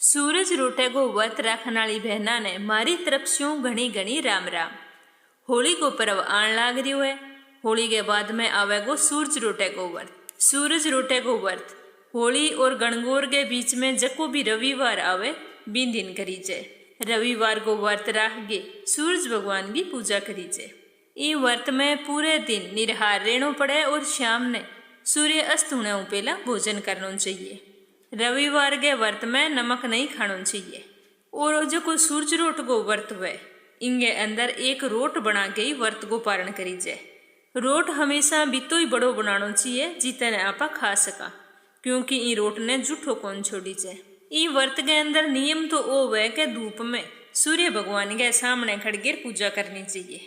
सूरज रोटे को व्रत रखने वाली बहना ने मारी तरफ से घनी घनी राम राम। होली को पर्व आन लाग रही है। होली के बाद में आवेगो सूरज रोटे को व्रत। सूरज रोटे को व्रत होली और गणगौर के बीच में जको भी रविवार आवे बीन दिन करीजे। रविवार को व्रत रख के सूरज भगवान की पूजा करीजे। ई व्रत में पूरे दिन निराहार रहना पड़े और शाम ने सूर्य अस्त होने पहला भोजन करना चाहिए। रविवार के व्रत में नमक नहीं खाना चाहिए। और जो को सूरज रोट को व्रत हुए इनके अंदर एक रोट बना के ही व्रत को पारण करी जाए। रोट हमेशा बितो ही बड़ो बनाना चाहिए जितने आपा खा सका, क्योंकि ई रोट ने जूठो कौन छोड़ी जाए। ई व्रत के अंदर नियम तो ओ वह के धूप में सूर्य भगवान के सामने खड़कर पूजा करनी चाहिए।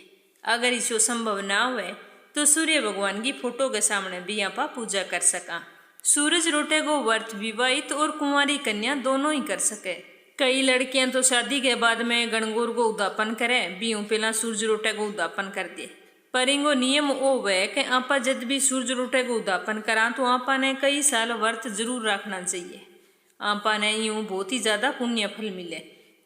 अगर इसो संभव ना हुए तो सूर्य भगवान की फोटो के सामने भी आपा पूजा कर सका। सूरज रोटे को व्रत विवाहित और कुंवारी कन्या दोनों ही कर सके। कई लड़कियां तो शादी के बाद में गणगौर को उद्यापन करें भी पहला सूरज रोटे को उद्यापन कर दे। पर इनको नियम ओ वह कि आपा जब भी सूरज रोटे को उद्यापन करा तो आपा ने कई साल व्रत जरूर रखना चाहिए। आपा ने यूं बहुत ही ज्यादा पुण्य फल मिले।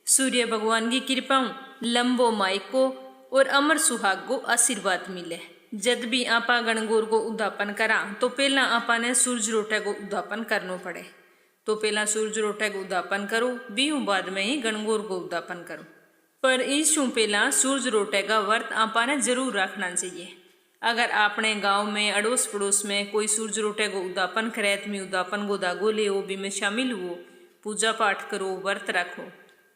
सूर्य भगवान की कृपा लंबो मायको और अमर सुहाग को आशीर्वाद मिले। जब भी आपा गणगौर को उद्यापन करा तो पहला आपा ने सूरज रोटे को उद्यापन करना पड़े। तो पहला सूरज रोटे को उद्यापन करो बीहू बाद में ही गणगौर को उद्यापन करो। पर इसू पहला सूरज रोटे का व्रत आपा ने जरूर रखना चाहिए। अगर आपने गांव में अड़ोस पड़ोस में कोई सूरज रोटे को उद्यापन करे तो मैं उद्यापन को दागो ले बी में शामिल हुओ, पूजा पाठ करो, व्रत रखो।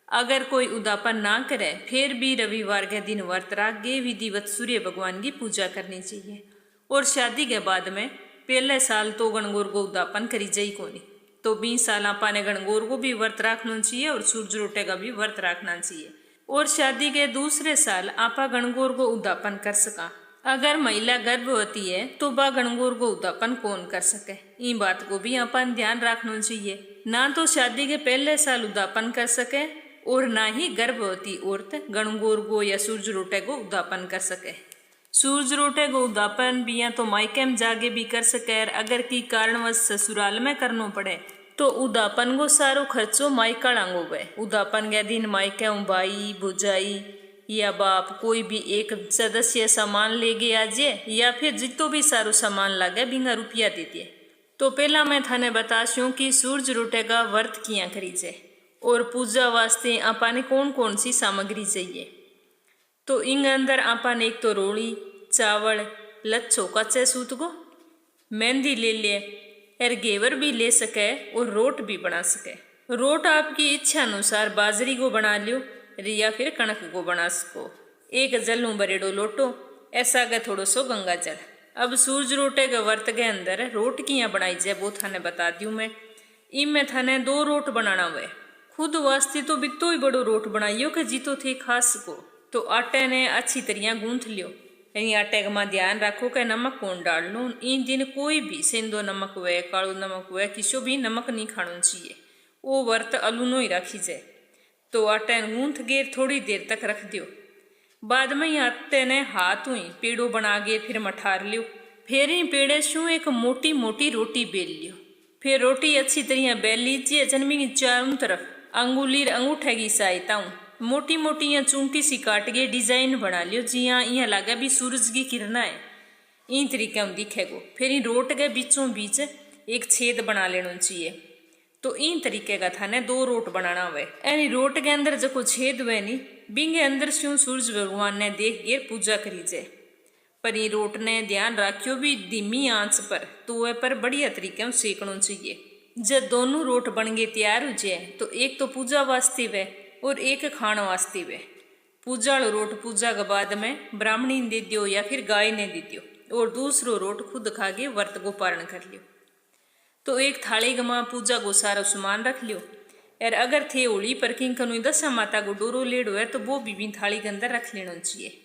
अगर कोई उद्यापन ना करे फिर भी रविवार के दिन व्रत रख के विधिवत सूर्य भगवान की पूजा करनी चाहिए। और शादी के बाद में पहले साल तो गणगौर को उद्यापन करी जाई कोनी, तो 20 साल आपा ने गणगौर को भी व्रत रखना चाहिए और सूरज रोटे का भी व्रत रखना चाहिए। और शादी के दूसरे साल आपा गणगौर को उद्यापन कर सका। अगर महिला गर्भवती है तो वह गणगौर को उद्यापन कौन कर सके, इन बात को भी आपा ध्यान रखना चाहिए। ना तो शादी के पहले साल उद्यापन कर सके और ना ही गर्भवती औरत गणगौर को या सूरज रोटे को उद्यापन कर सके। सूरज रोटे को उद्यापन भी या तो मायके में जाके भी कर सके। अगर की कारणवश ससुराल में करना पड़े तो उद्यापन को सारो खर्चो मायका लांगो हुए। उद्यापन के दिन मायके भाई भुजाई या बाप कोई भी एक सदस्य सामान ले गए आजे या फिर जितो भी सारो सामान लागे बिना रुपया देते। तो पहला मैं थाने बताशूँ कि सूरज रोटे का व्रत किया करी जाए और पूजा वास्ते आपा ने कौन कौन सी सामग्री चाहिए। तो इन अंदर आपा ने एक तो रोली, चावल, लच्छो कच्चे सूत को, मेहंदी ले लिए और घेवर भी ले सके और रोट भी बना सके। रोट आपकी इच्छा अनुसार बाजरी को बना लियो या फिर कणक को बना सको। एक जलू बरेडो लोटो ऐसा के थोड़ो सो गंगा जल। अब सूरज रोटे के व्रत के अंदर रोट किया बनाई जाए वो थाने बता दूँ मैं। इनमें थाने 2 रोट बनाना हुए। खुद वास्ते तो बितो ही बड़ो रोट बनाइयो कि जीतो थे खास को। तो आटे ने अच्छी तरह गूंथ लियो। यानी आटे का मां ध्यान रखो कि नमक कौन डाल लो। इन दिन कोई भी सेंधो नमक हुए, कालो नमक हुए, किसो भी नमक नहीं खाना चाहिए। वो व्रत अलूनो ही रखी जाए। तो आटे गूंथ गेर थोड़ी देर तक रख दियो। बाद में ही आटे ने हाथ हुई पेड़ो बना गे फिर मठार लियो। फिर ही पेड़े शू एक मोटी मोटी रोटी बेल लियो। फिर रोटी अच्छी तरह बेल लीजिए। जन्मी की चारों तरफ अंगुली अंगूठे की सहायता मोटी मोटी या चूंटी सी काट के डिजाइन बना लियो जी हाँ यहाँ लगे भी सूरज की किरणा है। इन तरीके में दिखेगो। फिर इन रोट के बीचों बीच एक छेद बना लेना चाहिए। तो इन तरीके का थाने 2 रोट बनाना हुए। यानी रोट के अंदर जो छेद हुए नहीं बिंगे अंदर से सूरज भगवान ने देख के पूजा करी जाए। पर ये रोट ने ध्यान रखियो भी धीमी आंच पर तो वह पर बढ़िया तरीके में सेकना चाहिए। जब दोनों रोट बन गए तैयार हो जाए तो एक तो पूजा वास्ते वे और एक खाण वास्ते वे। पूजा वालो रोट पूजा के बाद में ब्राह्मणी ने दे दियो या फिर गाय ने दे दियो और दूसरो रोट खुद खा के व्रत को पारण कर लियो। तो एक थाली गमा पूजा को सारा सामान रख लियो। और अगर थे होली पर किंग कनु दशा माता को डोरो लेड़ो है तो वो भी थाली के अंदर रख लेना चाहिए।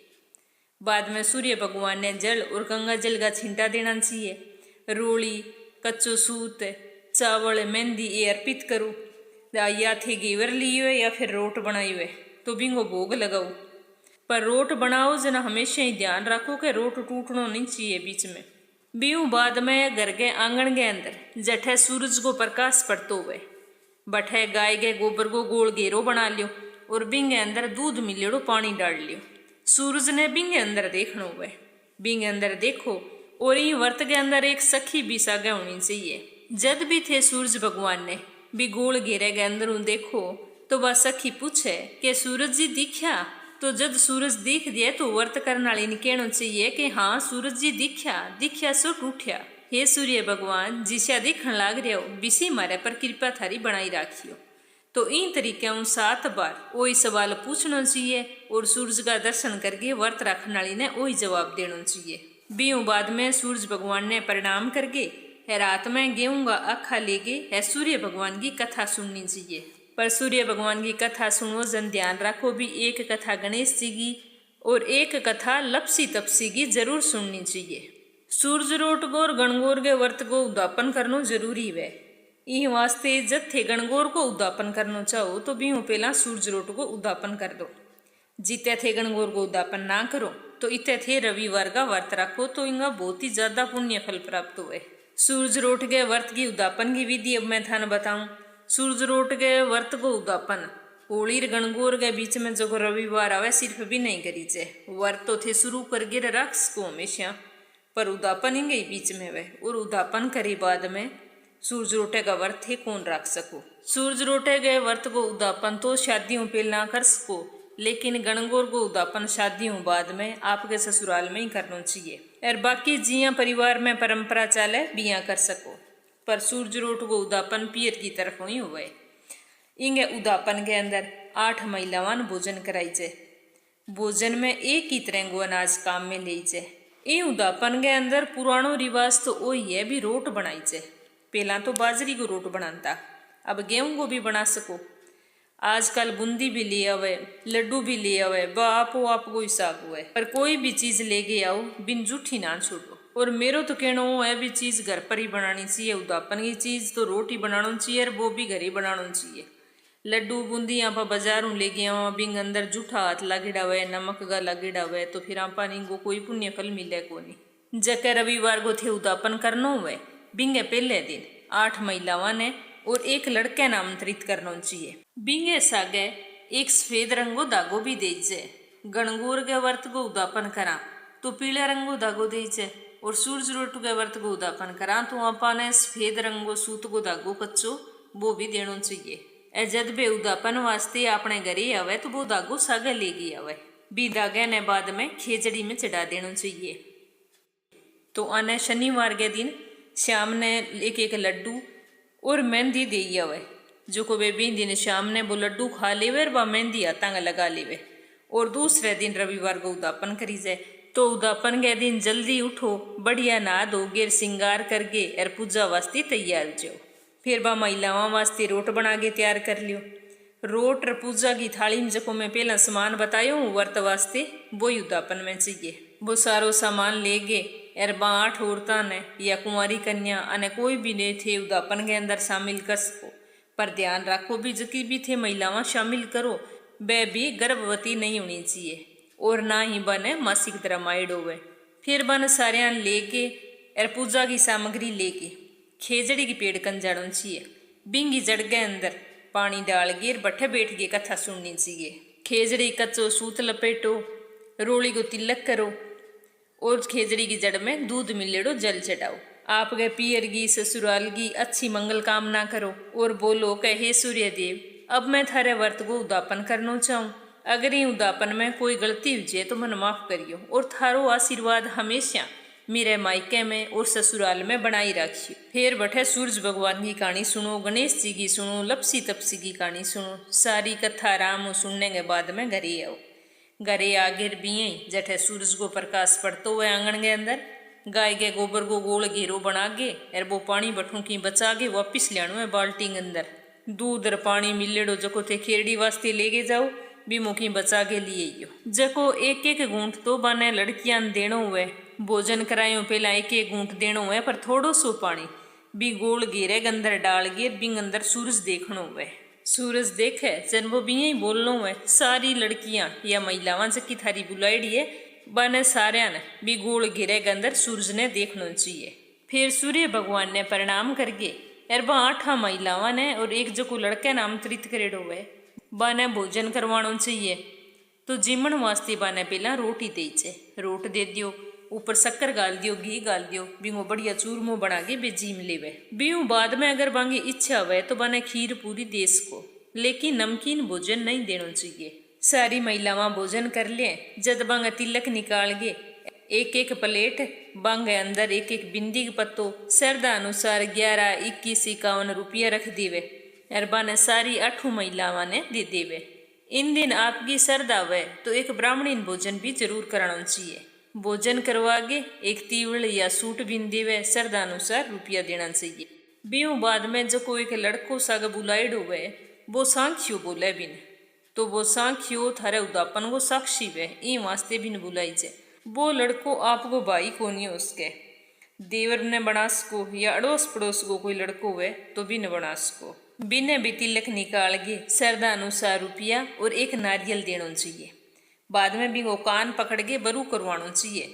बाद में सूर्य भगवान ने जल और गंगा जल का छिंटा देना चाहिए। रोली, कच्चो सूत, चावल, मेहंदी ये अर्पित करो। या थे घेवर लिए या फिर रोट बनाई हुए तो बिंगो भोग लगाओ। पर रोट बनाओ जना हमेशा ही ध्यान रखो कि रोट टूटना नहीं चाहिए बीच में। बीऊ बाद में घर के आंगन के अंदर जठे सूरज को प्रकाश पड़तो हुए बठे गाय के गोबर को गोल घेरो बना लियो और बिंगे अंदर दूध मिलेड़ो पानी डाल लियो। सूरज ने बिंगे अंदर देखनो हुए। बिंगे अंदर देखो और ये वर्त के अंदर एक सखी भी सागे होनी चाहिए। जद भी थे सूरज भगवान ने भी गोल घेरे के अंदर देखो तो वह सखी पूछे कि सूरज जी दिख्या। तो जद सूरज दिख दिए तो वर्त करने वाली ने कहना चाहिए कि हाँ सूरज जी दिख्या सो टूठ्या। हे सूर्य भगवान जिसा दिखन लाग रहे हो बिसी मारे पर कृपा थारी बनाई राखियो। तो इन तरीके 7 बार वही सवाल पूछना चाहिए और सूरज का दर्शन करके वर्त रखने वाली ने वही जवाब देना चाहिए। बीओ बाद में सूरज भगवान ने प्रणाम करके है रात में गेहूं का अखा लेके है सूर्य भगवान की कथा सुननी चाहिए। पर सूर्य भगवान की कथा सुनो जन ध्यान रखो भी एक कथा गणेश जी की और एक कथा लपसी तपसी की जरूर सुननी चाहिए। सूरज रोट को और गणगौर के व्रत को उद्यापन करना जरूरी है। इन वास्ते जब थे गणगौर को उद्यापन करना चाहो तो भी पहला सूरज रोट को उद्यापन कर दो। जिते थे गणगौर को उद्यापन ना करो तो इतने थे रविवार का व्रत रखो तो इनका बहुत ही ज्यादा पुण्य फल प्राप्त हुए। सूरज रोट के व्रत की उद्यापन की विधि अब मैं थाने बताऊं। सूरज रोट के व्रत को उद्यापन होली गणगौर के बीच में जो रविवार आवे सिर्फ भी नहीं करी जाए। व्रत तो थे शुरू कर गिर रख सको हमेशा पर उद्यापन ही गई बीच में वे और उद्यापन करी बाद में सूरज रोटे का व्रत थे कौन रख सको। सूरज रोटे के व्रत को उद्यापन तो शादियों पहला कर सको लेकिन गणगौर को उद्यापन शादियों बाद में आपके ससुराल में ही करना चाहिए और बाकी जिया परिवार में परंपरा चले बिया कर सको। पर सूरज रोट को उद्यापन पियर की तरफ ही हुए। इंगे उद्यापन के अंदर 8 महिलावां भोजन कराई जाए। भोजन में एक ही तरह को अनाज काम में ले जाए। ये उद्यापन के अंदर पुरानो रिवाज तो वही है भी रोट बनाई जाए। पहला तो बाजरी को रोट बनाता अब गेहूं को भी बना सको। आजकल बूंदी भी ले आवे लड्डू भी ले आवे आपो को हिसाब हुए पर कोई भी चीज लेके आओ बिन जूठी ना छोड़ो। और मेरो तो कहना है भी चीज घर पर ही बनानी चाहिए। उद्यापन की चीज तो रोटी बनाना चाहिए और वो भी घर ही बनाना चाहिए। लड्डू बूंदी आप बाजारों ले गया बिंग अंदर जूठा हाथ लागेड़ा हुए नमक का लागेड़ा हुए तो फिर आप को कोई पुण्य फल मिले को नहीं। जके रविवार को थे उद्यापन करना हुए बिंगे पहले दिन 8 महिलावां ने और एक लड़के ने आमंत्रित करना चाहिए। बिंगे सागे एक सफेद रंगो धागो भी दीजिए। गणगौर के व्रत को उद्यापन करा तो पीले रंगो धागो दीजिए और सूरज रोट के व्रत को उद्यापन करा तो आपने सफेद रंगो सूत को धागो कच्चो वो भी देना चाहिए। जद बे उद्यापन वास्ते अपने घरे आवे तो वो धागो सागे लेगी आवे बी धागे ने बाद में खेजड़ी में चढ़ा देना चाहिए। तो आने शनिवार के दिन शाम ने एक लड्डू और मेहंदी दे आवे जो को वे भी दिन शाम ने वो लड्डू खा लेवे और वह मेहंदी हाथा लगा लेवे और दूसरे दिन रविवार को उद्यापन करी जाए। तो उद्यापन के दिन जल्दी उठो बढ़िया नहा धो गिर श्रृंगार करके और पूजा वास्ते तैयार हो जाओ। फिर बा महिलाओं वास्ते रोट बना के तैयार कर लियो। रोट और पूजा की थाली में जको मैं पहला सामान बतायो व्रत वास्ते वो उद्यापन में चाहिए। वो सारो सामान ले गए और 8 औरतां ने या कुंवारी कन्या अने कोई भी ने थे उद्यापन के अंदर शामिल कर सको। पर ध्यान रखो भी जकी भी थे महिलावां शामिल करो वे भी गर्भवती नहीं होनी चाहिए और ना ही बने मासिक धर्म आइड होवे। फिर बन सारिया लेके और पूजा की सामग्री लेके खेजड़ी की पेड़ कन जाना चाहिए। बिंगी जड़ के अंदर पानी डाल के बठे बैठ के कथा सुननी चाहिए। खेजड़ी कच्चो सूत लपेटो रोली को तिलक करो और खेजड़ी की जड़ में दूध मिलेड़ो जल चढ़ाओ। आपके पियर की ससुराल की अच्छी मंगल कामना करो और बोलो कि हे सूर्य देव अब मैं थारे व्रत को उद्यापन करना चाहूँ। अगर ये उद्यापन में कोई गलती हो जाए तो मन माफ करियो और थारो आशीर्वाद हमेशा मेरे मायके में और ससुराल में बनाई रखियो। फिर बठे सूरज भगवान की कहानी सुनो गणेश जी की सुनो लपसी तपसी की कहानी सुनो। सारी कथा आराम सुनने के बाद में घरे आओ। घरे आगे बिये जठे सूरज को प्रकाश पड़तो हुए आंगन के अंदर गाय के गोबर को गोल घेरो बना के और वो पानी बठू की बचा के वापिस लियानो है बाल्टी के अंदर। दूध और पानी मिलेड़ो जको थे खेरड़ी वास्ते लेके जाओ भी मुखी बचा के लिए जको एक एक घूंट तो बने लड़कियां देनो हुए। भोजन करायो पहला एक एक घूंट देनो हुए पर थोड़ो सो पानी भी गोल घेरे के अंदर डाल के बिंग अंदर सूरज देखनो हुए। सूरज देखे जन वो भी यही बोलना हुए सारी लड़कियां या महिलावां जकी थारी बुलाईडी है बने सारे ने भी गोल घेरे के अंदर सूरज ने देखना चाहिए। फिर सूर्य भगवान ने प्रणाम करके यार बा 8 महिलावां ने और एक जो को लड़के ने आमंत्रित करेडो है, बाने भोजन करवानो चाहिए। तो जीमण वास्ते बाने पहला रोटी दे छे, रोट दे दियो, ऊपर शक्कर गाल दियो, घी गाल दियो, बिंगो बढ़िया चूरमो बना के बे जीम लेवे। बीऊ बाद में अगर बांगी इच्छा हुए तो बाने खीर पूरी देश को, लेकिन नमकीन भोजन नहीं देना चाहिए। सारी महिलावां भोजन कर ले, जद बांगा तिलक निकाल गे एक एक प्लेट, बांगे अंदर एक एक बिंदी के पत्तो, श्रद्धा अनुसार 11, 21, 51 रुपया रख देवे। अरबा ने सारी 8 महिलावां ने दे देवे। इन दिन आपकी श्रद्धा हुए तो एक ब्राह्मणीन भोजन भी जरूर कराना चाहिए। भोजन करवागे एक तीवड़ या सूट बिन देवे, श्रद्धा अनुसार रुपया देना चाहिए। बीऊ बाद में जो कोई एक लड़को साग बुलाइड हुए, वो सांख्यो बोले बिन, तो वो सांख्यो थारे उदापन को साक्षी वे, ई वास्ते बिन बुलाई जे। वो लड़को आपको भाई को नहीं उसके देवर ने बना सको, या अड़ोस पड़ोस को कोई लड़को हुए तो बिन बना सको। बिने भी तिलक निकाल के श्रद्धा अनुसार रुपया और एक नारियल देना चाहिए। बाद में भी वो कान पकड़ के बरू करवाना चाहिए।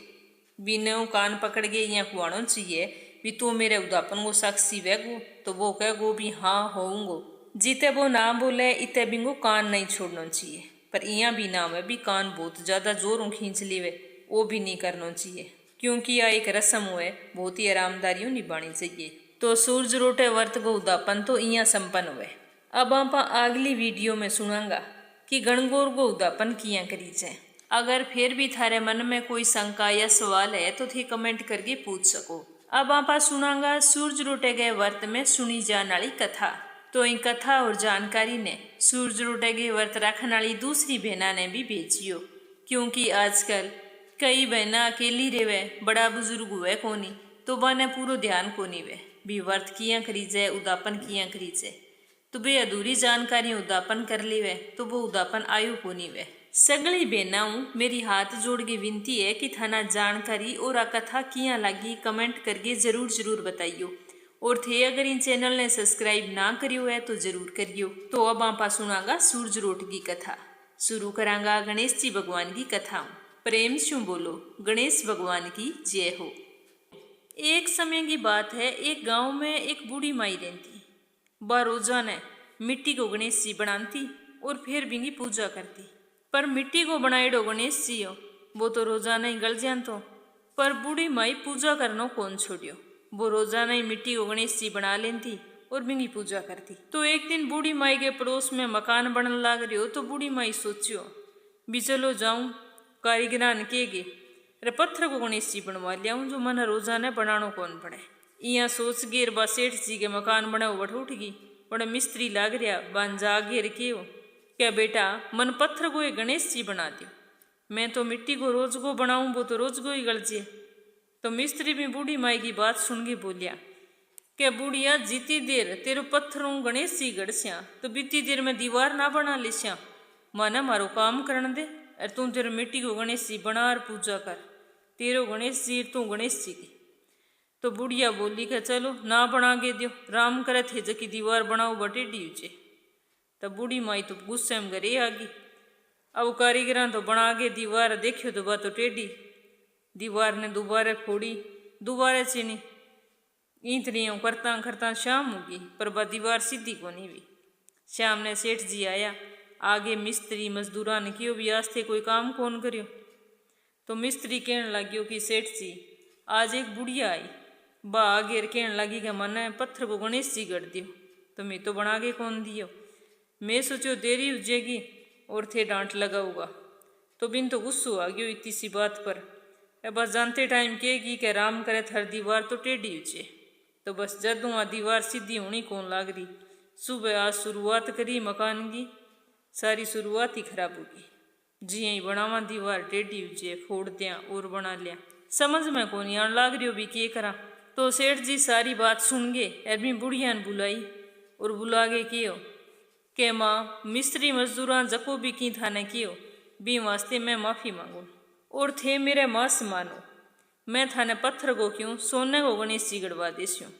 बिने वो कान पकड़ के यहाँ कुआना चाहिए भी तू मेरे उदापन को साक्षी वेगो, तो वो कहेगो भी हाँ होऊंगो। जीते वो ना बोले इते बिंगो कान नहीं छोड़ना चाहिए, पर यहाँ भी ना में भी कान बहुत ज्यादा जोरों खींच लेवे, वो भी नहीं करना चाहिए, क्योंकि यह एक रस्म हुए, बहुत ही आरामदारियों निभानी चाहिए। तो सूरज रोटे व्रत को उदापन तो यहाँ संपन्न हुए। अब आप अगली वीडियो में सुनांगा कि गणगौर को उदापन किया करी जाए। अगर फिर भी थारे मन में कोई शंका या सवाल है तो थे कमेंट करके पूछ सको। अब आप सुनांगा सूरज रोटे गए व्रत में सुनी जाने वाली कथा। तो इन कथा और जानकारी ने सूरज रोटे गए व्रत रखने वाली दूसरी बहना ने भी भेजियो, क्योंकि आजकल कई बहना अकेली रेवे, बड़ा बुजुर्ग हुए कोनी, तो बाने पूरा ध्यान कोनी वे भी व्रत किया करी जाए, उदापन किया करी जाए, तो बे अधूरी जानकारी उदापन कर ली वे तो वो उदापन आयु कोनी वे। सगली बहनाओं मेरी हाथ जोड़ के विनती है कि थाना जानकारी और आ कथा किया लगी कमेंट करके जरूर बताइयो। और थे अगर इन चैनल ने सब्सक्राइब ना करियो है तो जरूर करियो। तो अब आपा सुनागा सूरज रोट की कथा। शुरू करांगा गणेश जी भगवान की कथा। प्रेम से बोलो गणेश भगवान की जय हो। एक समय की बात है, एक गांव में एक बूढ़ी माई रहती। वह रोजाना मिट्टी को गणेश जी बनाती और फिर बिंगी पूजा करती। पर मिट्टी को बनाएडो गणेश जी हो वो तो रोजाना ही गल जान तो, पर बूढ़ी माई पूजा करना कौन छोड़ियो। वो रोजाना ही मिट्टी को गणेश जी बना लेती और बिंगी पूजा करती। तो एक दिन बूढ़ी माई के पड़ोस में मकान बनने लग रही हो, तो बूढ़ी माई सोचियो भी चलो जाऊं कारीगरान के गे रे पत्थर को गणेश जी बनवा लिया जो मन रोजाना बनानो कौन पड़े। यहाँ सोच गे बा सेठ जी के मकान बने वो उठ गई। बड़ा मिस्त्री लाग रहा बन जा गे के हो क्या बेटा मन पत्थर को एक गणेश जी बना दियो, मैं तो मिट्टी को रोज को बनाऊं वो तो रोज को ही गलजे। तो मिस्त्री भी बूढ़ी माई की बात सुन के बोलिया क्या बूढ़िया जीती देर तेरे पत्थरों गणेश जी गड़स्या तो बीती देर में दीवार ना बना लिस्या, माना मारो काम करने दे और तू तेरे मिट्टी को गणेश जी बना और पूजा कर, तेरो गणेश जी तू गणेश जी की। तो बुढ़िया बोली कि चलो ना बना के दियो, राम करे थे जकी दीवार बनाओ बटे ड्यूचे। तब बूढ़ी माई तो गुस्से में घरे आ गई। अब कारीगरां तो बना के दीवार देखियो तो बात तो टेढ़ी। दीवार ने दोबारा फोड़ी, दोबारा चीनी, ईंतनी करता करता शाम होगी पर वह दीवार सीधी को नहीं हुई। शाम ने सेठ जी आया, आगे मिस्त्री मजदूरा ने क्यों भी आस्ते कोई काम कौन करियो। तो मिस्त्री कहने लगियो कि सेठ जी आज एक बुढ़िया आई, बा आगे कहने लगी कि मन पत्थर को गणेश जी गढ़ दियो, तो मैं तो बना के कौन दियो। मैं सोचो देरी हो जाएगी और थे डांट लगाऊंगा। तो बिन तो गुस्सो आ गयो इतनी सी बात पर। बस जानते टाइम कहेगी कि राम करे थर दीवार तो टेढ़ी उचे। तो बस जदों आ दीवार सीधी होनी कौन लाग रही। सुबह आज शुरुआत करी मकान की, सारी शुरुआत ही खराब होगी। जी यही बनावा दीवार टेढ़ी उचे, फोड़ दिया और बना लिया, समझ में कौन आन लाग रही हो भी के करा। तो सेठ जी सारी बात सुन गए, अरबी बुढ़िया ने बुलाई और बुला के कियो के माँ मिस्त्री मजदूरा जको भी की थाने कियो बी वास्ते मैं माफ़ी मांगू और थे मेरे मास मानो। मैं थाने पत्थर को क्यों सोने को गणेश जी गड़वा देस्यूँ,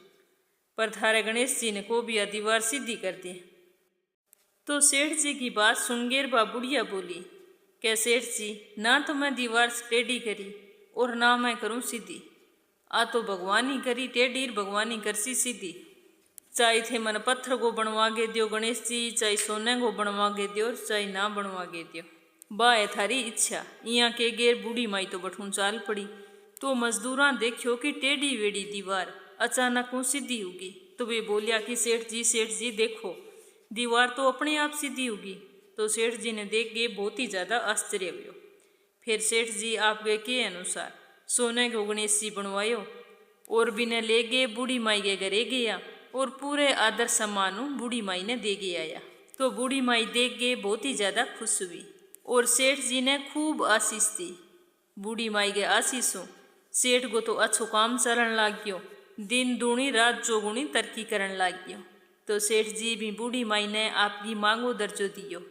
पर थारे गणेश जी ने को भी आ दीवार सीधी कर दी। तो सेठ जी की बात सुन गेर बा बुढ़िया बोली क्या सेठ जी ना तो मैं दीवार टेढ़ी करी और ना मैं करूँ सीधी, आ तो भगवान ही करी टेढ़ी भगवान ही करसी सीधी। चाहे थे मन पत्थर को बनवा के दियो गणेश जी, चाहे सोने को बनवा के दियो, चाहे ना बनवा के दियो, बा है थारी इच्छा। यहाँ के गेर बूढ़ी माई तो बठूं चाल पड़ी। तो मजदूरा देखियो कि टेढ़ी वेढ़ी दीवार अचानक को सीधी होगी। तो वे बोलिया कि सेठ जी देखो, दीवार तो अपने आप सीधी होगी। तो सेठ जी ने देख के बहुत ही ज्यादा आश्चर्य हुआ। फिर सेठ जी आपके के अनुसार सोने को गणेश जी बनवायो और बिने ले गए बूढ़ी माई के घरे गया और पूरे आदर सम्मान बूढ़ी माई ने दे के आया। तो बूढ़ी माई देख के बहुत ही ज्यादा खुश हुई और सेठ जी ने खूब आशीष दी। बूढ़ी माई के आशीषों सेठ को तो अच्छो काम चलन लाग गयो, दिन दूनी रात चौगुनी तरक्की करन लाग गयो। तो सेठ जी भी बूढ़ी माई ने आपकी मांगो दर्जो दियो।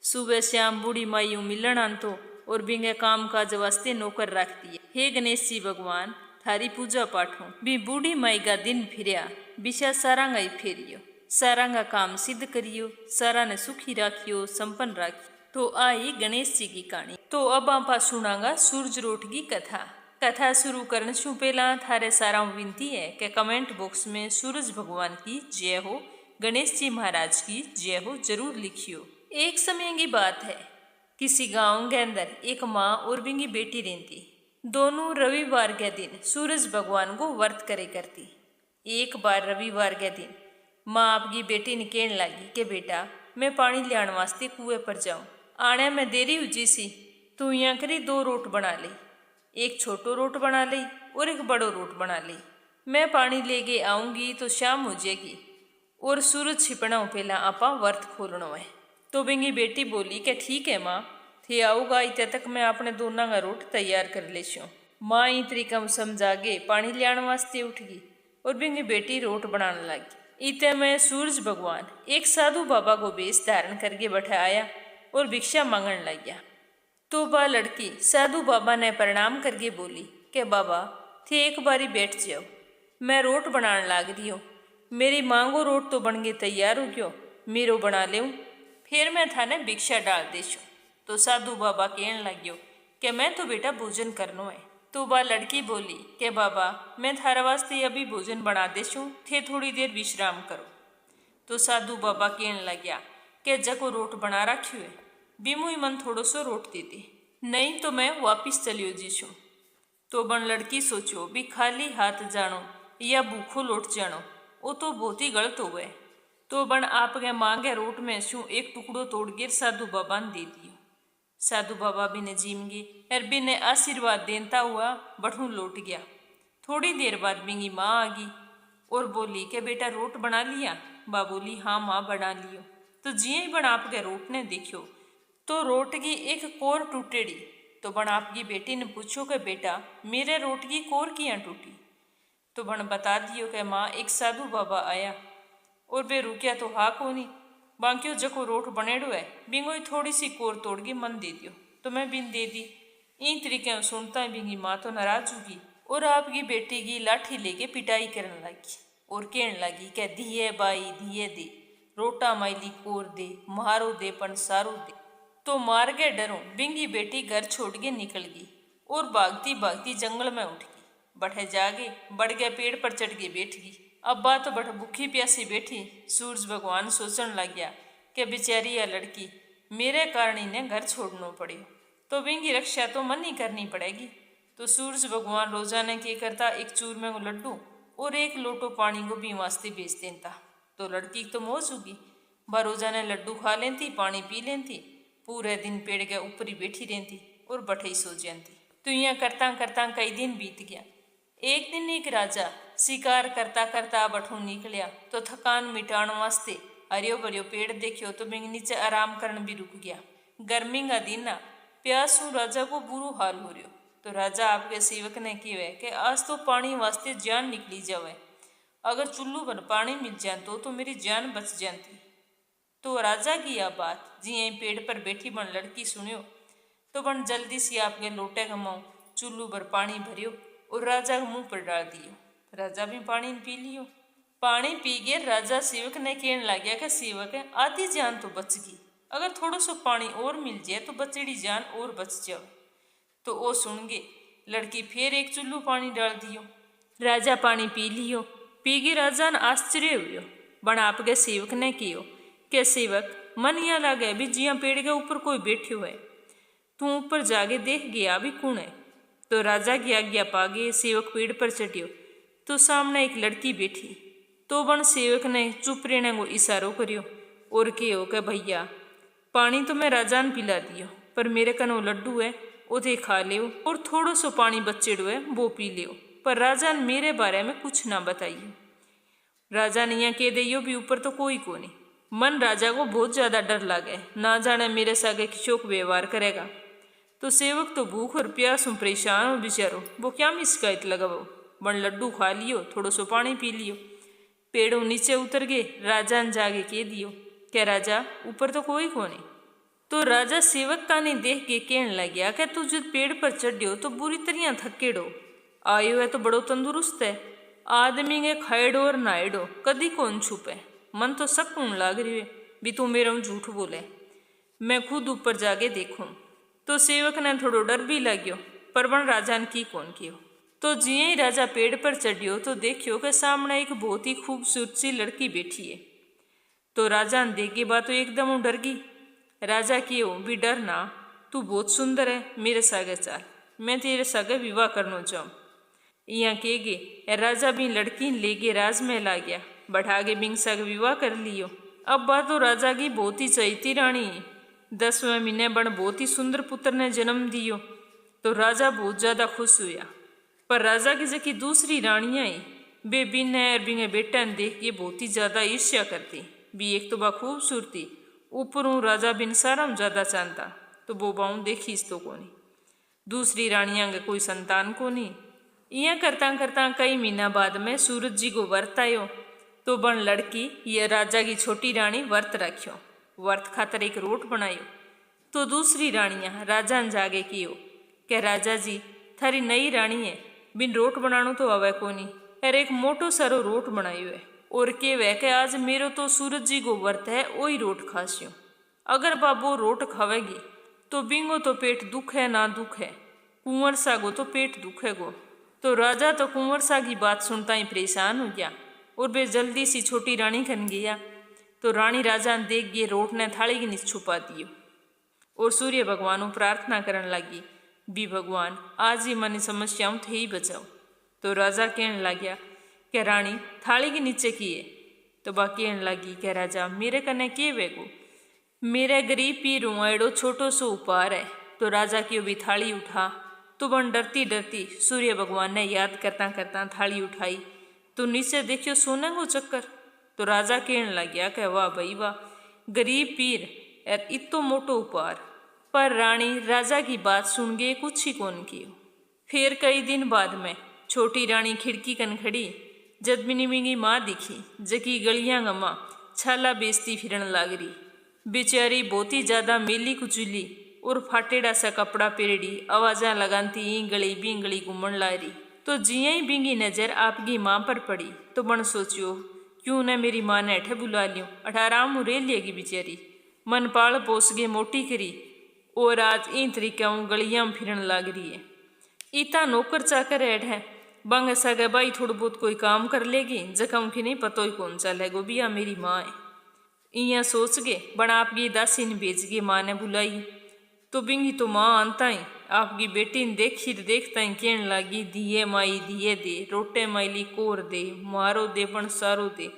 सुबह शाम बूढ़ी माई मिलन आंतो और बिंगे काम काज वास्ते नौकर रख दिए। हे गणेश जी भगवान, थारी पूजा पाठ हो। भी बूढ़ी माई का दिन फिरया, बिशा सारांगा ही फेरियो, सारांगा काम सिद्ध करियो, सारा ने सुखी राखियो, संपन्न राखियो। तो आई गणेश जी की कहानी। तो अब आपा सुनांगा सूरज रोट की कथा। कथा शुरू करने से पहला थारे सारा विनती है कि कमेंट बॉक्स में सूरज भगवान की जय हो, गणेश जी महाराज की जय हो जरूर लिखियो। एक समय की बात है, किसी गांव के अंदर एक माँ और बिंगी बेटी रहती। दोनों रविवार के दिन सूरज भगवान को व्रत करे करती। एक बार रविवार के दिन माँ आपकी बेटी ने कहने लगी कि बेटा, मैं पानी लियाण वास्ते कुएं पर जाऊं, आने में देरी हुई सी, तू यहाँ करी 2 रोट बना ले, एक छोटो रोट बना ले और एक बड़ो रोट बना ले। मैं पानी लेके आऊंगी तो शाम हो जाएगी और सूरज छिपना पहला आपा व्रत खोलना है। तो बिंगी बेटी बोली कि ठीक है माँ, थे आऊगा इतने तक मैं अपने दोनों का रोट तैयार कर लेशूँ। माँ ई तरीका समझा के पानी लियाण वास्ते उठ गई और बिंगी बेटी रोट बनाने लगी। इतने में सूरज भगवान एक साधु बाबा को वेश धारण करके बैठा आया और भिक्षा मांगने लग गया। तो वह लड़की साधु बाबा ने प्रणाम करके बोली कि बाबा थे एक बारी बैठ जाओ, मैं रोट बनाने लाग रही हूँ, मेरी मांगो रोट तो बन के तैयार हो गयो, मेरो बना ले, फिर मैं थाने भिक्षा डाल देशू। तो साधु बाबा कहने लग्यो कि मैं तो बेटा भोजन करनो है। तो वह लड़की बोली कि बाबा मैं थारा वास्ते अभी भोजन बना देशू, थे थोड़ी देर विश्राम करो। तो साधु बाबा कहने लग्या कि जको रोट बना रखियो है, बीमुई मन थोड़ो सो रोट देती, नहीं तो मैं वापिस चलियो जीशू। तो बन लड़की सोचो भी खाली हाथ जानो या भूखो लौट जानो, वो तो बहुत ही गलत हो गए। तो बन आपके मांगे रोट में शू एक टुकड़ो तोड़ गिर साधु बाबा ने दे दियो। साधु बाबा भी ने जीमगी और भी ने आशीर्वाद देता हुआ बढ़ू लौट गया। थोड़ी देर बाद बिंगी माँ आ गई और बोली कि बेटा रोट बना लिया? बा बोली हाँ माँ बना लियो। तो जिये ही बन आपके रोट ने देखियो तो रोट की एक कोर टूटेड़ी। तो बन आपकी बेटी ने पूछो कि बेटा मेरे रोट की कोर किया टूटी? तो बन बता दियो कि माँ एक साधु बाबा आया और वे रुकिया तो हा कोनी, बांकियो जको रोट बनेड़ो है बिंगो थोड़ी सी कोर तोड़ के मन दे दियो। तो मैं बिन दे दी। इन तरीके सुनता है बिंगी माँ तो नाराज होगी और आपकी बेटी की लाठी लेके पिटाई करने लगी और कहने लगी कि दिए बाई दिए दे, रोटा माइली कोर दे, मारो दे पन सारो दे। तो मार के डरो बिंगी बेटी घर छोड़ के निकल गई और भागती भागती जंगल में उठ गई। बठे जागे बढ़ गए पेड़ पर चढ़ के बैठ गई। अब बात बठ भूखी प्यासी बैठी। सूरज भगवान सोचने लग गया कि बेचारी या लड़की मेरे कारण इन्हें घर छोड़ना पड़े, तो बिंगी रक्षा तो मन ही करनी पड़ेगी। तो सूरज भगवान रोजाना क्या करता, एक चूरमे को लड्डू और एक लोटो पानी को भी वास्ते बेच देता। तो लड़की तो मौज होगी, वह रोजाना लड्डू खा लेती, पानी पी लेती, पूरे दिन पेड़ के ऊपर ही बैठी रहती और बठे ही सो जाती। तो यहाँ करता करता कई दिन बीत गया। एक दिन एक राजा शिकार करता करता बठू निकलिया तो थकान मिटाण वास्ते हरियो भरियो पेड़ देखियो तो बिंग नीचे आराम करने भी रुक गया। गर्मी का दिन ना, प्यासू राजा को बुरो हाल हो रही। तो राजा आपके सेवक ने किए कि आज तो पानी वास्ते जान निकली जावे, अगर चुल्लू पर पानी मिल जाए तो मेरी जान बच जाती। तो राजा की यह बात जी यहीं पेड़ पर बैठी बन लड़की सुनियो तो बन जल्दी से आपके लोटे का मुँह चुल्लू पर पानी भरियो और राजा के मुंह पर डाल दियो। राजा भी पानी पी लियो। पानी पी गए राजा सेवक ने कहने लग गया कि सेवक है आधी जान तो बच गई, अगर थोड़ा सा पानी और मिल जाए तो बचड़ी जान और बच जाओ। तो वो सुन गए। लड़की फिर एक चुल्लू पानी डाल दियो। राजा पानी पी लियो। पी गए राजा ने आश्चर्य हुयो बण आपके सेवक ने कियो के सेवक मन यहाँ लागे भी जिया पेड़ के ऊपर कोई बैठ्यो है, तू ऊपर जाके देख गया भी कौन है। तो राजा की आज्ञा पागे सेवक पेड़ पर चढ़ियो तो सामने एक लड़की बैठी। तो बण सेवक ने चुप रहने को इशारो करियो और कहो कि भैया पानी तो मैं राजा ने पिला दियो, पर मेरे कन वो लड्डू है उसे खा लियो और थोड़ो सो पानी बचेड़ो है वो पी लियो, पर राजा ने मेरे बारे में कुछ ना बताइयो। राजा ने यहाँ कह दियो भी ऊपर तो कोई को नहीं। मन राजा को बहुत ज़्यादा डर लागे, ना जाने मेरे सागे किशोक व्यवहार करेगा। तो सेवक तो भूख और प्यास में परेशान हो बेचारो, वो क्या में शिकायत लगाओ। बन लड्डू खा लियो, थोड़ो सो पानी पी लियो, पेड़ों नीचे उतर गए। राजा ने जाके कह दियो क्या राजा ऊपर तो कोई को नहीं। तो राजा सेवक का नहीं देख के कहने लग गया कि तू जो पेड़ पर चढ़ियो तो बुरी तरह थकेड़ो, आयो है तो बड़ो तंदुरुस्त है, आदमी के खाएडो और नाएडो कदी कौन छुपे। मन तो शक होने लाग रही है भी तू मेरा झूठ बोले, मैं खुद ऊपर जाके देखूं। तो सेवक ने थोड़ो डर भी लाग्यो, पर बन राजा ने की कौन कियो। तो जिये ही राजा पेड़ पर चढ़ियो तो देखियो कि सामने एक बहुत ही खूबसूरत सी लड़की बैठी है। तो राजा ने देख के बात तो एकदम डर गई। राजा कियो भी डर ना, तू बहुत सुंदर है, मेरे सागे चाल, मैं तेरे सागे विवाह करना चाहूँ। यहाँ कह गे राजा भी लड़की ले गए राजमहल आ गया, बढ़ा के बिंग सागे विवाह कर लियो। अब बात तो राजा की बहुत ही चैती रानी 10वें महीने बन बहुत ही सुंदर पुत्र ने जन्म दियो। तो राजा बहुत ज़्यादा खुश हुआ, पर राजा की जबकि दूसरी रानियाँ ही बे बिन और बिंगे बेटा ने देख के बहुत ही ज़्यादा ईर्ष्या करती भी। एक तो बा खूबसूरती ऊपरों राजा बिन सारा में ज़्यादा चाहता, तो वो बाऊँ देखी तो को नहीं, दूसरी रानियाँ के कोई संतान को नहीं। यह करता करता कई महीना बाद में सूरज जी को व्रत आयो। तो बन लड़की ये राजा की छोटी रानी व्रत रखियो, व्रत खातर एक रोट बनायो। तो दूसरी रानियाँ राजा ने जागे कियो कि राजा जी थारी नई रानी है, बिन रोट बनानो तो आवे को नहीं, अरे एक मोटो सारो रोट बनायो है और के वह के आज मेरो तो सूरज जी को व्रत है वही रोट खास्यो। अगर बाबू रोट खावेगी तो बिंगो तो पेट दुख है ना दुख है, कुंवर सा गो तो पेट दुखेगो। तो राजा तो कुंवर सा की बात सुनता ही परेशान हो गया और वे जल्दी सी छोटी रानी खन गया। तो रानी राजा ने देख गए रोट ने थाली के नीचे छुपा दियो और सूर्य भगवान प्रार्थना करने लगी भी भगवान आज ही मनी समस्याओं थे ही बचाओ। तो राजा कहने लग गया कि रानी थाली के नीचे किए। तो बा कहने लगी कि राजा मेरे कने के वेगो, मेरे गरीब पीर एड़ो छोटो सो उपहार है। तो राजा की भी थाली उठा। तो बन डरती डरती सूर्य भगवान ने याद करता करता थाली उठाई तो नीचे देखियो सोने को चक्कर। तो राजा कहने लग गया कि वाह भाई वाह, गरीब पीर और इतो मोटो उपहार। पर रानी राजा की बात सुन गए कुछ ही कौन कियो। फिर कई दिन बाद में छोटी रानी खिड़की कन खड़ी जद मिनी मिंगी माँ दिखी जकी गलियां गमा छाला बेचती फिरन लाग रही। बेचारी बहुत ही ज्यादा मेली कुचुली और फाटेड़ा सा कपड़ा पेरड़ी आवाजा लगाती ई गली बी गली घूमन ला रही। तो जिया ही बिंगी नजर आपकी माँ पर पड़ी तो बन सोचियो क्यों न मेरी माँ ने अठे बुला लियो, अठाराम रे लेगी बेचारी, मन पाल पोस के मोटी करी और आज इन तरीका गलियां में फिरन लाग रही है। इता नौकर चाकर ऐड है बंग सगे भाई थोड़ा बहुत कोई काम कर लेगी जखम की नहीं पतो ही कौन चलेगो बिया मेरी माँ है। इया सोच के बना आपकी दासी ने भेज के माँ ने बुलाई। तो बिंगी तो माँ आनता ही आपकी बेटी ने देखी देखता ही कहने लगी दिए माई दिए दे, रोटे माइली कोर दे, मारो दे पण सारो दे।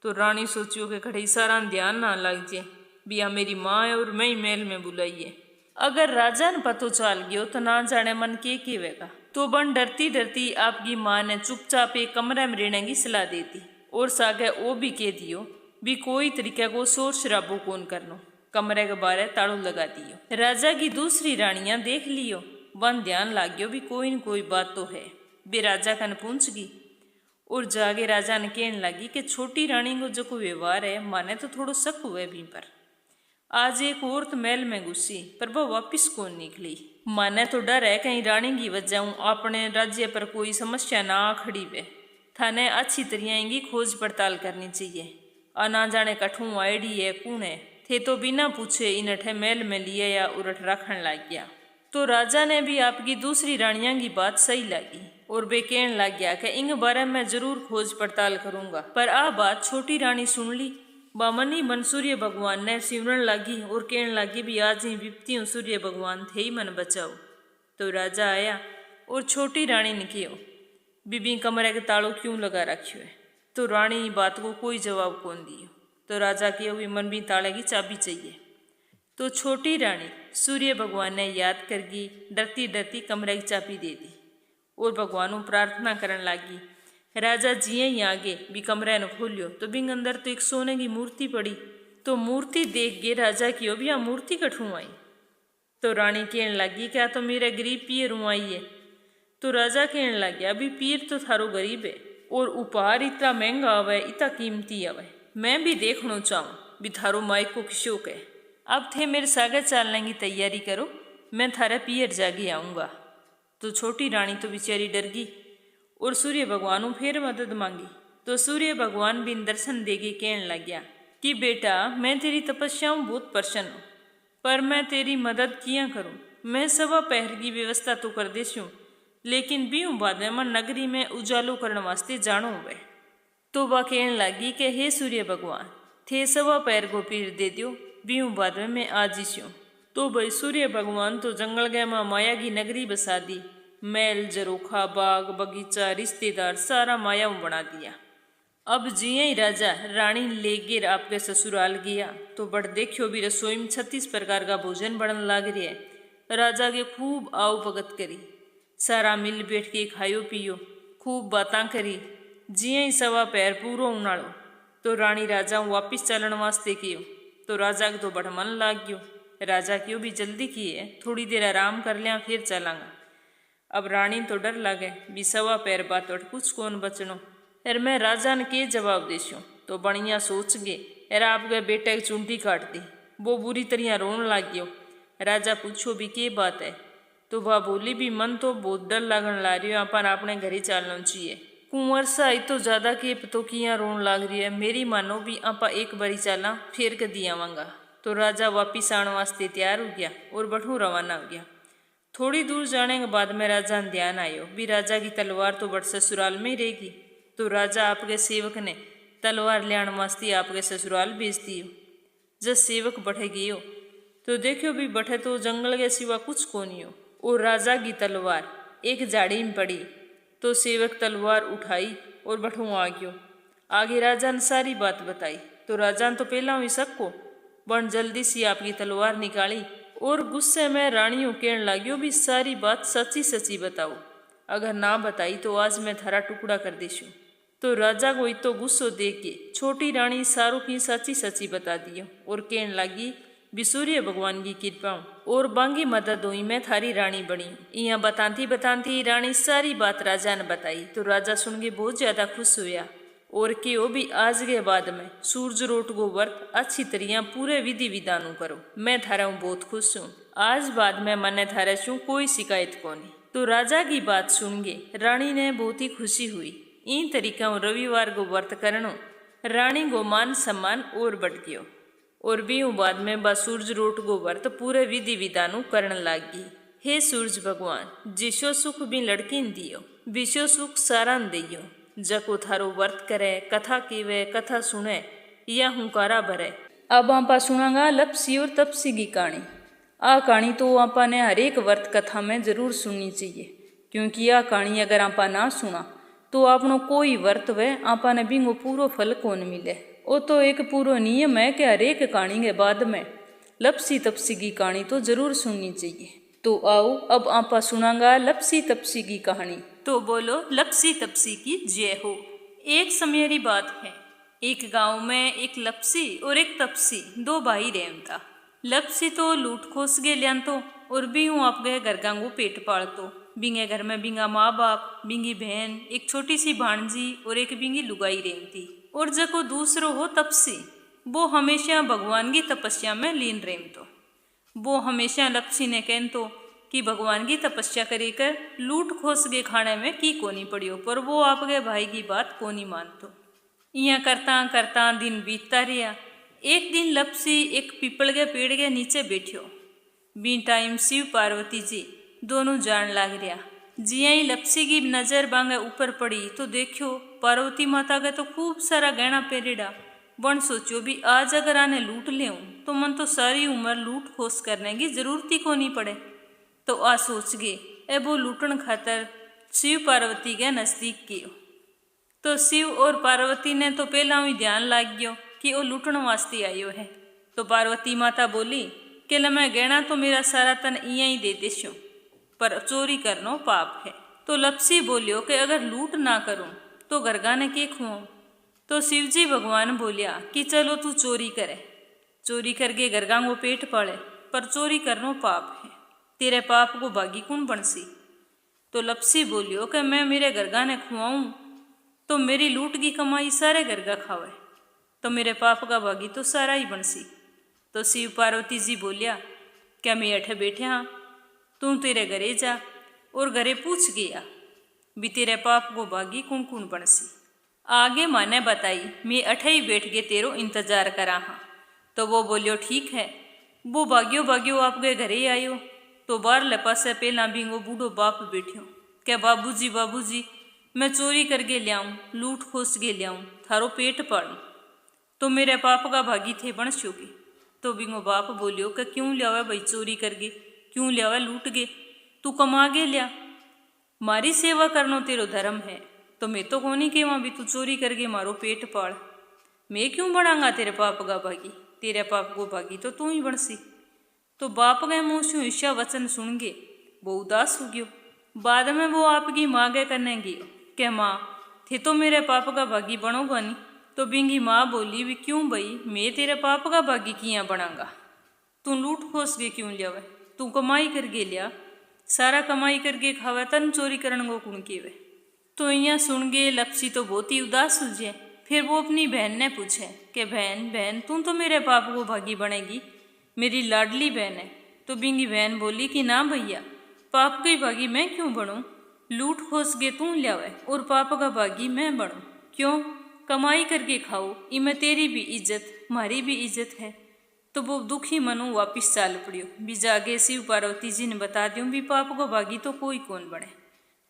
तो रानी सोचियो कि खड़ी सारा ध्यान ना लग जाए बिया मेरी माँ है और मैं ही महल में बुलाइए। अगर राजा ने पतो चल गयो तो ना जाने मन के केवेगा। तो बन डरती डरती आपकी माँ ने चुपचाप एक कमरे में रहने की सलाह देती और सागे वो भी कह दियो भी कोई तरीके को शोर शराबो कौन करनो, कमरे के बारे ताड़ू लगा दियो। राजा की दूसरी रानियां देख लियो बन ध्यान लाग गयो भी कोई न कोई बात तो है। बे राजा कन पूछ गई और जागे राजा ने कहने लगी कि छोटी रानी को जो कोई व्यवहार है माने तो थोड़ो शक हुआ भी पर आज एक औरत महल में घुसी पर वह वापिस कौन निकली। माने तो डर है कहीं रानी की वजह अपने राज्य पर कोई समस्या ना आ खड़ी वे। थाने अच्छी तरह इनकी खोज पड़ताल करनी चाहिए और ना जाने कठू आईडी है कौन है थे तो बिना पूछे इन अठे महल में लिया या उरठ रखन लग गया। तो राजा ने भी आपकी दूसरी रानियां की बात सही लगी और वे कहने लग गया कि इन बारे में जरूर खोज पड़ताल करूंगा। पर आ बात छोटी रानी सुन ली। बामनी मन सूर्य भगवान ने सिमरन लागी और कहने लगी भी आज ही विपत्तियों सूर्य भगवान थे ही मन बचाओ। तो राजा आया और छोटी रानी ने कहो बीबी कमरे के तालों क्यों लगा रखियो है। तो रानी बात को कोई जवाब कौन दियो। तो राजा की भी मन भी ताले की चाबी चाहिए। तो छोटी रानी सूर्य भगवान ने याद करगी डरती डरती कमरे की चाबी दे दी और भगवान प्रार्थना करने लगी। राजा जिये ही आगे भी कमरे ने खोलियो तो बिंग अंदर तो एक सोने की मूर्ति पड़ी। तो मूर्ति देख गए राजा की भी आ मूर्ति कठू आई। तो रानी कहने लगी क्या तो मेरा गरीब पीर आई है। तो राजा कहने लग गया अभी पीर तो थारो गरीब है और उपहार इतना महंगा आवे इतना कीमती आवे। मैं भी देखना चाहूँ भी थारो माइक को किशोक है। अब थे मेरे सागे चलने की तैयारी करो मैं थारे पीर जागे आऊँगा। तो छोटी रानी तो बेचारी डर गई और सूर्य भगवान फिर मदद मांगी। तो सूर्य भगवान भी दर्शन देके कहने लग गया कि बेटा मैं तेरी तपस्याओं बहुत प्रसन्न हूँ पर मैं तेरी मदद किया करूँ। मैं सवा पहर की व्यवस्था तो कर देशूँ लेकिन बीहू बाद में मन नगरी में उजालो करने वास्ते जानो हुए। तो वह कहने लगी कि हे सूर्य भगवान थे सवा पैर को पीर दे दियो बीहू बाद में मैं आज ही। तो भाई सूर्य भगवान तो जंगल गए माँ माया की नगरी बसा दी। महल जरोखा बाग बगीचा रिश्तेदार सारा माया बना दिया। अब जिये ही राजा रानी ले गिर आपके ससुराल गया तो बड़ देखियो भी रसोई में 36 प्रकार का भोजन बनने लग रहा है। राजा के खूब आओ भगत करी सारा मिल बैठ के खायो पियो खूब बातां करी। जिये ही सवा पैर पूरो उनाड़ो तो रानी राजा वापिस चलन वास्ते कियो। तो राजा को तो बड़ मन लाग गयो। राजा क्यों भी जल्दी किए थोड़ी देर आराम कर लिया फिर चलांगा। अब रानी तो डर लगे भी सवा पैर बात और कुछ कौन बचनो यार मैं राजा ने के जवाब देशूँ। तो बढ़िया सोच गे यार आपके बेटे की चुंटी काट दी। वो बुरी तरह रोन लग गयो। राजा पूछो भी के बात है। तो वह बोली भी मन तो बहुत डर लगन ला रही हो अपन अपने घर ही चलना चाहिए। कुंवर सा तो ज्यादा के तो किया रोन लग रही है मेरी मानो भी आपा एक बारी चला फिर कदी आवांगा। तो राजा वापिस आने वास्ते तैयार हो गया और बठू रवाना हो गया। थोड़ी दूर जाने के बाद में राजा ने ध्यान आयो भी राजा की तलवार तो बड़ ससुराल में ही रहेगी। तो राजा आपके सेवक ने तलवार लियाण वास्ते आपके ससुराल भेज दियो। जब सेवक बढ़े गयो तो देखियो भी बढ़े तो जंगल के सिवा कुछ कोनी हो और राजा की तलवार एक झाड़ी में पड़ी। तो सेवक तलवार उठाई और बठू आ गयो। आगे राजा ने सारी बात बताई। तो राजा ने तो पहला हुई सको बन जल्दी सी आपकी तलवार निकाली और गुस्से में रानियों कहने लगियो भी सारी बात सच्ची सच्ची बताओ अगर ना बताई तो आज मैं थारा टुकड़ा कर देशू। तो राजा को इतो गुस्सो देख के छोटी रानी सारों की सच्ची सच्ची बता दियो और कहने लगी भी सूर्य भगवान की कृपा और बांगी मदद हुई मैं थारी रानी बनी। यहाँ बताती बताती रानी सारी बात राजा ने बताई। तो राजा सुन के बहुत ज्यादा खुश हुआ और क्यों भी आज के बाद में सूरज रोट को व्रत अच्छी तरह पूरे विधि विधानों करो। मैं थारा हूँ बहुत खुश हूँ आज बाद में मने थारे छू कोई शिकायत कोनी। तो राजा की बात सुन के रानी ने बहुत ही खुशी हुई। इन तरीका रविवार को व्रत करनो रानी को मान सम्मान और बढ़ गयो और बीहू बाद में बा सूरज रोट को व्रत पूरे विधि विधानों करने लागी। हे सूरज भगवान जिसो सुख भी लड़की ने दियो विशो सुख सारा न दियो। जको थारो व्रत करे कथा कीवे कथा सुने या हुंकारा भरे। अब आपा सुनांगा लपसी और तपसी की कहानी। आ कहानी तो आपा ने हरेक व्रत कथा में जरूर सुननी चाहिए क्योंकि यह कहानी अगर आपा ना सुना तो आपनो कोई व्रत वे आपा ने बिंगो पूरो फल कौन मिले। वो तो एक पूरा नियम है कि हरेक कहानी के बाद में लपसी तपसी की कहानी तो जरूर सुननी चाहिए। तो आओ अब आपा सुनांगा लपसी तपसी की कहानी। तो बोलो लपसी तपसी की जय हो। एक समय की बात है एक गांव में एक लपसी और एक तपसी दो भाई रहम था। लपसी तो लूट खोस गे लियान तो और बीहू आप गए घर गांगू पेट पालतो। बिंगे घर में बिंगा माँ बाप बिंगी बहन एक छोटी सी भाणजी और एक बिंगी लुगाई रहम थी। और जको दूसरो हो तपसी वो हमेशा भगवान की तपस्या में लीन रहम तो। वो हमेशा लपसी ने कहन तो कि भगवान की तपस्या करी कर लूट खोस के खाने में की कोनी पड़ियो पर वो आपके भाई की बात कोनी मानतो। यहाँ करता करता दिन बीतता रहा। एक दिन लपसी एक पीपल के पेड़ के नीचे बैठ्यो। बी टाइम शिव पार्वती जी दोनों जान लाग रहा। जिया ही लपसी की नजर बांगे ऊपर पड़ी तो देखियो पार्वती माता के तो खूब सारा गहना पहरेड़ा। बन सोचो भी आज अगर आने लूट ले तो मन तो सारी उम्र लूट खोस करने की जरूरत ही को नहीं पड़े। तो आ सोच गे ए वो लूटन खातर शिव पार्वती के नजदीक कियो। तो शिव और पार्वती ने तो पहला ही ध्यान लाग गयो कि वो लूटन वास्ते आयो है। तो पार्वती माता बोली कि ल मैं गहना तो मेरा सारा तन इया ही दे देशो, पर चोरी करनो पाप है। तो लपसी बोलियो कि अगर लूट ना करूं तो गरगा ने के खुआऊं। तो शिवजी भगवान बोलिया कि चलो तू चोरी करे, चोरी करके गरगा को पेट पाले, पर चोरी करनो पाप है, तेरे पाप को भागी कौन बनसी। तो लपसी बोलियो कि मैं मेरे गरगा ने खुआऊं तो मेरी लूट की कमाई सारे गरगा खावे, तो मेरे पाप का भागी तो सारा ही बनसी। तो शिव पार्वती जी बोलिया क्या मैं अठे बैठे हाँ, तू तेरे घरे जा और घरे पूछ गया भी तेरे पाप को भागी कौन कौन बनसी। आगे माने बताई मैं अठे ही बैठ के तेरो इंतजार करा हाँ। तो वो बोलियो ठीक है। वो भाग्यो भाग्यो आपके घरे आयो तो बार लपा से पहला भी वो बूढ़ो बाप बैठ्यो क्या बाबूजी बाबूजी मैं चोरी करके लियाऊं, लूट खोस के लियाऊं, थारो पेट पालूं, तो मेरे पाप का भागी थे बन शोगे। तो बिंगो बाप बोलियो कि क्यों लियावे भाई चोरी करके, क्यों लियावे लूट गे, तू कमा के लिया, मारी सेवा करनो तेरो धर्म है। तो मैं तो कोनी केवा भी तू चोरी करके मारो पेट पाल, मैं क्यों बढ़ांगा तेरे पाप का भागी, तेरे पाप को भागी तो तू ही बनसी। तो बाप गए मुँह से ईशा वचन सुन गे वो उदास हो गयो। बाद में वो आपकी माँ के करने गयो कि माँ थे तो मेरे पाप का भागी बनोगा नहीं। तो बिंगी माँ बोली भी क्यों भाई मैं तेरे पाप का भागी किया बनांगा, तू लूट खोस के क्यों लियावे, तू कमाई करके लिया, सारा कमाई करके खावे तन चोरी करन को कुण केवे। तो यहाँ सुन गे लपसी तो बहुत ही उदास हुए। फिर वो अपनी बहन ने पूछे कि बहन बहन तू तो मेरे पाप को भागी बनेगी, मेरी लाडली बहन है। तो बिंगी बहन बोली कि ना भैया पाप की भागी मैं क्यों बनूं, लूट खोस के तू लियावे और पाप का भागी मैं बनूं, क्यों कमाई करके खाओ, इमें तेरी भी इज्जत मारी भी इज्जत है। तो वो दुखी मनु वापिस चाल पड़ियो भी जागे शिव पार्वती जी ने बता दियो भी पाप को भागी तो कोई कौन बने।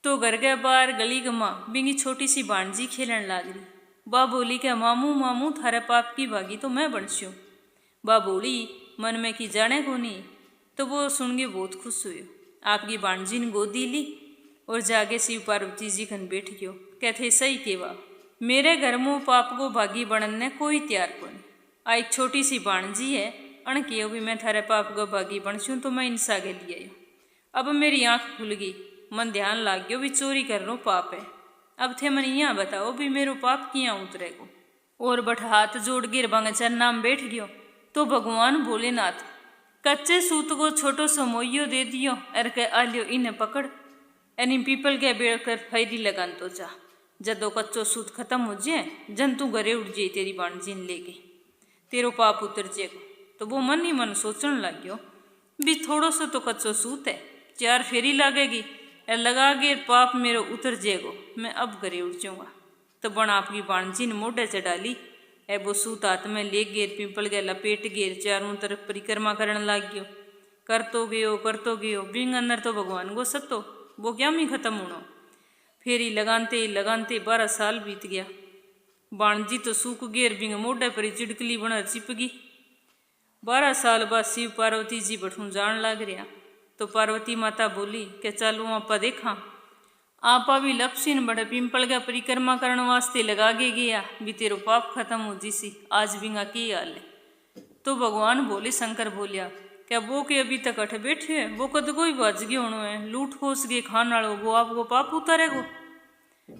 तो घर के बाहर गली गमा बिंगी छोटी सी भांजी खेलन लाग रही। बा बोली क्या मामू मामू थारे पाप की भागी तो मैं बनस्यो। बा बोली मन में की जाने को नहीं। तो वो सुन के बहुत खुश हुए, आपकी भांजी ने गोदी ली और जागे शिव पार्वती जी खन बैठ गयो। कहते सही केवा मेरे घर में पाप को भागी बनने कोई तैयार को नहीं। आ एक छोटी सी भांजी है अण कियो भी मैं थारे पाप को भागी बनसूँ तो मैं इंसा के लिए आयो। अब मेरी आंख खुल गई, मन ध्यान लाग गयो भी चोरी करनो पाप है। अब थे मन यहाँ बताओ भी मेरो पाप किया उतरेगो। और बठ हाथ जोड़ गिर बंग चरना में बैठ गयो। तो भगवान भोलेनाथ कच्चे सूत को छोटो सो मोइयो दे दियो अर के आलियो इन्हें पकड़ एनी पीपल के बेड़ कर फैरी लगान तो जा, जदो कच्चो सूत खत्म हो जाए जंतु घरे उड़ जाए तेरी भांजी ने लेके तेरो पाप उतर जाएगो। तो वो मन ही मन सोचने लग गयो भी थोड़ो सो तो कच्चो सूत है, 4 फेरी लागेगी लगा के पाप मेरो उतर जाएगो, मैं अब घरे उड़ जाऊंगा। तो बण आपकी भांजी ने मोढ़े चढ़ा ली है वो सूत हाथ में ले गेर पिंपल के लपेट गेर चारों तरफ परिक्रमा करने लग गयो। करतो गयो बिंग अंदर तो भगवान को सतो वो क्या मी खत्म होना। फेरी लगानते लगानते 12 साल बीत गया। भांजी तो सूख गेर बिंग मोढ़े पर चिड़कली बना चिपगी। 12 साल बाद शिव पार्वती जी बठू जान लग रहा। तो पार्वती माता बोली कि चलो आपा देखा। आपा भी लपसी ने बड़े पिंपल का परिक्रमा करने वास्ते लगा के गया भी तेरो पाप खत्म हो जीसी, आज बिंगा की हाल है। तो भगवान बोले शंकर बोलिया क्या वो के अभी तक अठ बैठे है, वो कद कोई बच गया होना है, लूट खोस के खान वालों वो आपको पाप उतारेगो।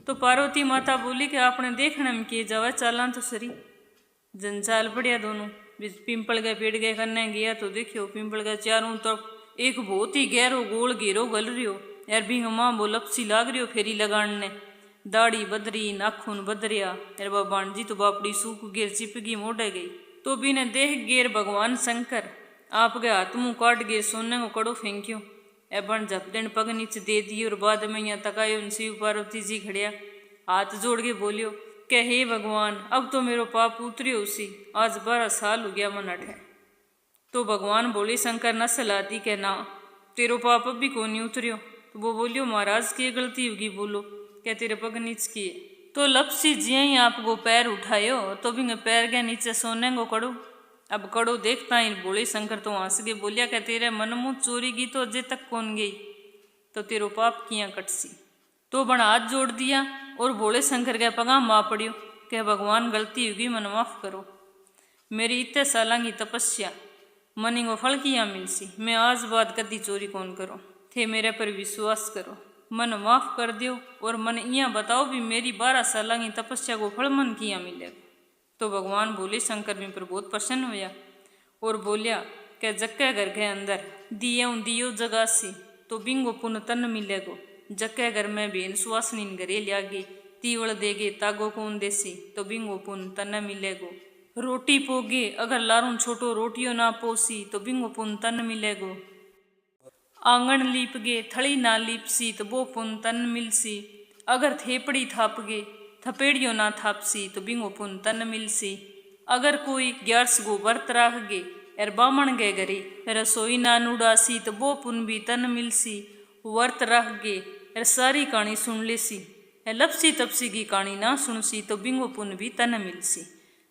तो पार्वती माता बोली कि आपने देखने में किए जावे चाला तो सरी। जंचाल पड़िया दोनों पिंपल के पेड़ के करने गया तो देखियो पिंपल के चारों तरफ एक बहुत ही गहरो गोल घेरो गल रियो यार भी माँ वो लपसी लाग रियो फेरी लगाने, दाढ़ी बदरी नाखून बदरिया यार बा भांजी तो बापड़ी सूख गेर चिपगी मोड़े गई। तो भी ने देख गेर भगवान शंकर आपके हाथ मुँह काट गेर सोने को कड़ो फेंक्यो एबन झपटन पग नीचे दे दी। और बाद में यहाँ तकायो शिव पार्वती जी खड़िया हाथ जोड़ के बोलियो कि हे भगवान अब तो मेरो पाप उतरियो उसी, आज 12 साल हो गया मन अठे। तो भगवान बोले शंकर न सलाती के ना तेरो पाप अब भी को नहीं उतरियो, तो वो बोलियो महाराज की गलती होगी, बोलो क्या तेरे पग नीच किए। तो लपसी जिया ही आपको पैर उठायो तो भी पैर के नीचे सोने को कड़ो। अब कड़ो देखता ही बोले शंकर तो हंस गए, बोलिया क्या तेरे मन मुँह चोरी की तो अजय तक कौन गई, तो तेरो पाप किया कटसी। तो बण हाथ जोड़ दिया और भोले शंकर के पगा माँ पड़ियो कि भगवान गलती होगी मन माफ करो। मेरी इतने साल की तपस्या मनी को फल किया मिलसी, मैं आज बाद कदी चोरी कौन करो, थे मेरे पर विश्वास करो, मन माफ कर दियो और मन इं बताओ भी मेरी 12 साल की तपस्या को फल मन किया मिलेगा। तो भगवान बोले शंकर भी पर बहुत प्रसन्न हुआ और बोलिया कि जक्के घर के अंदर दियो जगासी तो बिंगो पुन तन मिलेगो, जक्के घर में बेन सुवासनी घरे लियागी तीवड़ देगे तागो कौन देसी तो बिंगो पुन तन मिलेगो। रोटी पोगे अगर लारून छोटो रोटियो ना पोसी तो बिंगो पुन तन मिलेगो। आंगन लीपगे थड़ी ना लीपसी तो वो पुन तन मिलसी, अगर थेपड़ी थापगे थपेड़ियो ना थापसी तो बिंगो पुन तन मिलसी। अगर कोई 11 गो व्रत राखगे एर बामण गे घरे रसोई ना उड़ासी तो वो पुन भी तन मिलसी। व्रत राखगे एर सारी कहानी सुन लेसी, लपसी तपसी की कहानी ना सुनसी तो बिंगो पुन भी तन मिलसी।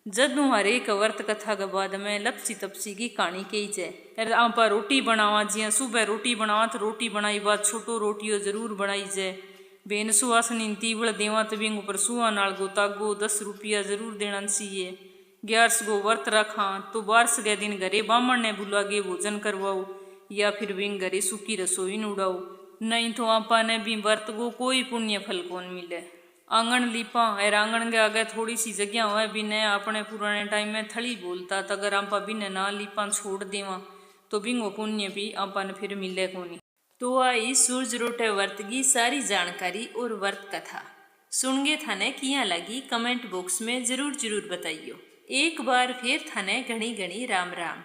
जदू हरेक व्रत कथा के बाद में लपसी तपसी की कहानी कही जाए। आपा रोटी बनावा जिया सुबह रोटी बनावा तो रोटी बनाई बाद छोटो रोटियो जरूर बनाई जाए। बेन सुहासनी तीवड़ देवा तो बिंग ऊपर सुहा नाल गो तागो 10 रुपया जरूर देना चाहिए। 11 गो व्रत रखा तो 12 के दिन घरे बामण ने बुलागे भोजन करवाओ या फिर बिंग घरे सूखी रसोई न उड़ाओ, नहीं तो आपा ने भी व्रत को कोई पुण्य फल कौन मिले। आंगन लीपा और आंगन के आगे थोड़ी सी जगह हुआ बिने अपने पुराने टाइम में थली बोलता तो अगर आपा बिने ना लीपा छोड़ देवा तो बिंगो पुण्य भी आपा ने फिर मिले कोनी। तो आई सूरज रोटे व्रत की सारी जानकारी और व्रत कथा सुनगे थाने किया लगी कमेंट बॉक्स में जरूर बताइयो। एक बार फिर थाने घनी घनी राम राम।